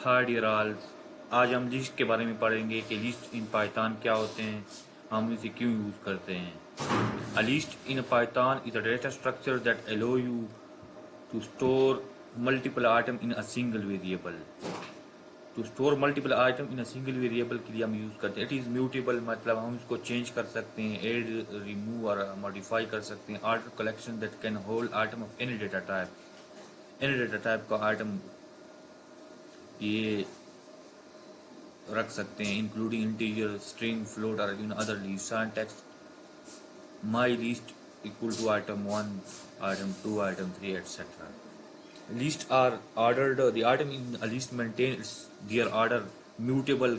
Hi dear all, आज हम list के बारे में पढ़ेंगे कि लिस्ट इन पाइथन क्या होते हैं, हम इसे क्यों यूज़ करते हैं। A list in Python is a data structure that allow you to store multiple item in a single variable. To store multiple item in a single variable के लिए हम यूज़ करते हैं। इट इज़ म्यूटेबल, मतलब हम इसको change कर सकते हैं, ऐड, रिमूव और मॉडिफाई कर सकते हैं। Order collection that can hold item of any data type. Any data type का आइटम ये रख सकते हैं, इंक्लूडिंग इंटीजर, स्ट्रिंग, फ्लोट और in other list. Text my list equal to item 1, item 2, item 3, etc. Lists are ordered. The item in a list maintains their order. Mutable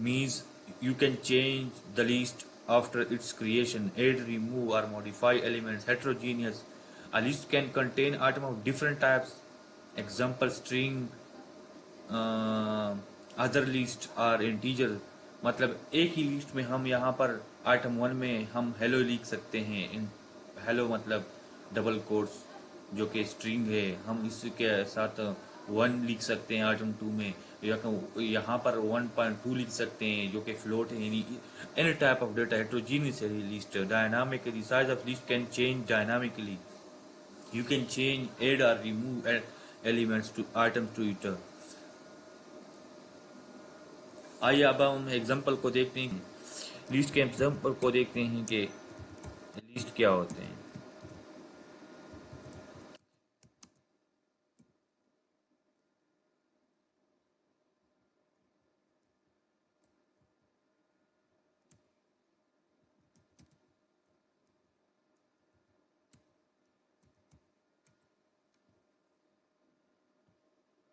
means you can change the list after its creation, add, remove or modify elements. Heterogeneous, a list can contain items of different types. Example, string, other list और integer, मतलब एक ही list में हम यहाँ पर item 1 में हम hello लिख सकते हैं। इन हेलो मतलब डबल कोट्स जो कि स्ट्रिंग है, हम इसके साथ 1 लिख सकते हैं आइटम 2 में, यहाँ पर 1.2 लिख सकते हैं जो कि फ्लोट है। यानी any type of data heterogeneous है list. Dynamically, size of list can change dynamically. You can change, add और remove elements to items to it. आइए अब हम एग्जाम्पल को देखते हैं, लिस्ट के एग्जाम्पल को देखते हैं कि लिस्ट क्या होते हैं।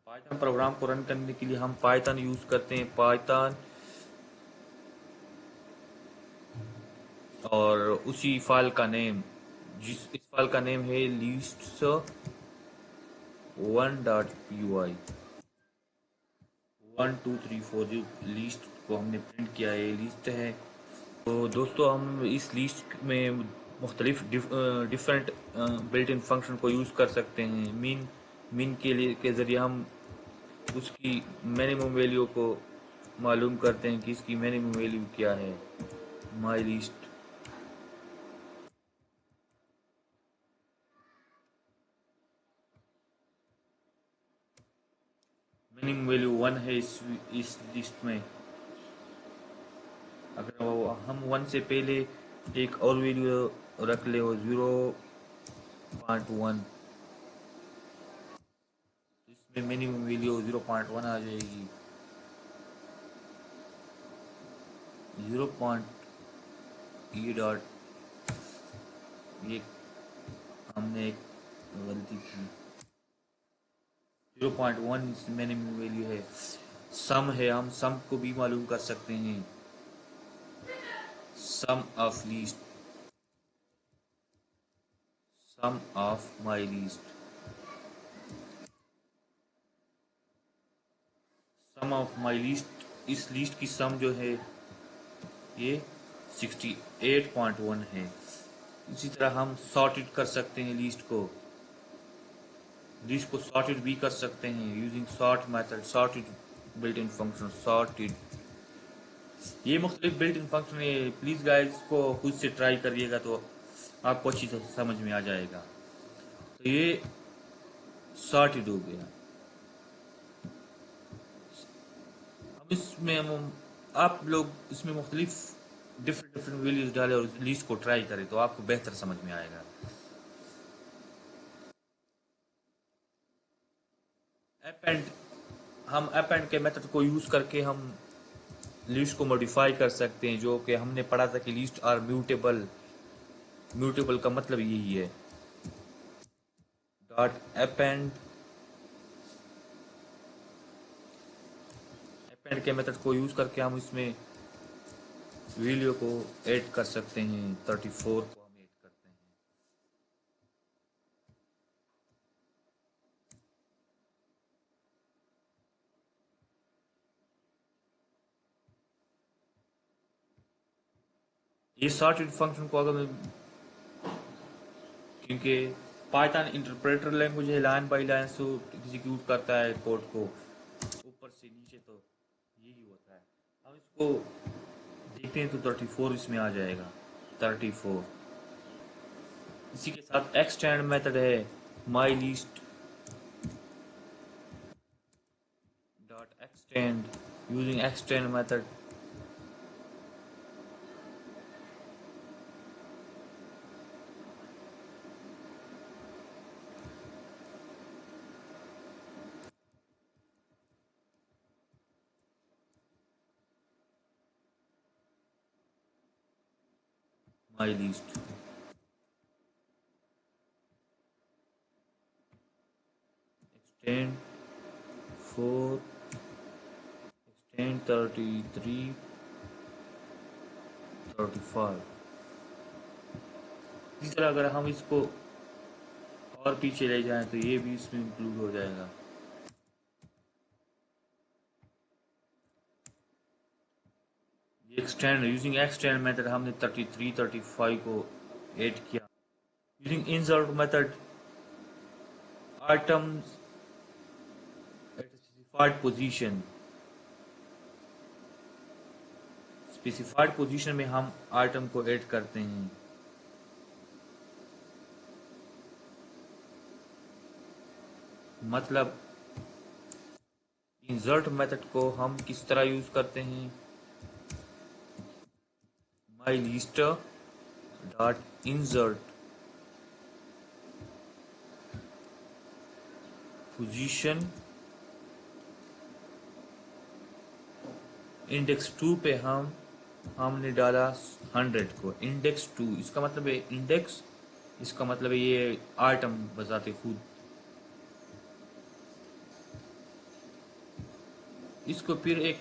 पाइथन प्रोग्राम को रन करने के लिए हम पाइथन यूज करते हैं, पाइथन, और उसी फाइल का नेम, इस फाइल का नेम है लिस्ट 1.py। 1234 जो लिस्ट को हमने प्रिंट किया है लिस्ट है। तो दोस्तों, हम इस लिस्ट में मुख्तलिफ डिफरेंट बिल्ट इन फंक्शन को यूज़ कर सकते हैं। मिन के ज़रिए हम उसकी मिनिमम वैल्यू को मालूम करते हैं कि इसकी मिनिमम वैल्यू क्या है। माई लिस्ट मिनिमम वैल्यू 1 है इस लिस्ट में। अगर हम 1 से पहले एक और वैल्यू रख ले, वो 0.1, इसमें मिनिमम वैल्यू 0.1 आ जाएगी। 0.e डॉट, ये हमने एक गलती की। 0.1 मिनिमम वैल्यू है। सम है, हम सम को भी मालूम कर सकते हैं। Sum of list, sum of my list, sum of my list, इस लिस्ट की सम जो है ये 68.1 है। इसी तरह हम सॉर्टेड कर सकते हैं लिस्ट को सॉर्टेड भी कर सकते हैं using sort method. Sorted built in function, sorted, ये मुख्तलिफ बिल्ट इन फंक्शन है। प्लीज़ गाइस को खुद से ट्राई करिएगा तो आपको अच्छी तरह समझ में आ जाएगा। तो ये सॉर्टेड हो गया। अब इसमें आप लोग इसमें मुख्तलिफ डिफरेंट डिफरेंट वैल्यूज डालें और लिस्ट को ट्राई करें तो आपको बेहतर समझ में आएगा। अपेंड, हम अपेंड के मेथड को यूज़ करके हम लिस्ट को मॉडिफाई कर सकते हैं, जो कि हमने पढ़ा था कि लिस्ट आर म्यूटेबल। म्यूटेबल का मतलब यही है। डॉट अपेंड, अपेंड के मेथड को यूज़ करके हम इसमें वैल्यू को ऐड कर सकते हैं। 34 को हम ऐड करते हैं। ये सॉर्टेड फंक्शन को अगर मैं, क्योंकि पाइथन इंटरप्रेटर लैंग्वेज है, लाइन बाई लाइन से एग्जीक्यूट करता है कोड को। ऊपर ऊपर से नीचे तो यही होता है। हम इसको देखते हैं तो 34 इसमें आ जाएगा, 34। इसी के साथ एक्सटेंड मेथड है my list dot extend, using extend method my list extend 4 extend 33 35। इसी तरह अगर हम इसको और पीछे ले जाएं तो ये भी इसमें इंक्लूड हो जाएगा। ये एक्सटेंड, यूजिंग एक्सटेंड मेथड हमने 33 35 को ऐड किया। Using insert method items eight specified position, specified position में हम आइटम को ऐड करते हैं। मतलब इंसर्ट मेथड को हम किस तरह यूज करते हैं, my list dot insert position index 2 पे हमने डाला 100 को, इंडेक्स 2 इसका मतलब है इंडेक्स, इसका मतलब है ये आइटम बजाते खुद। इसको फिर एक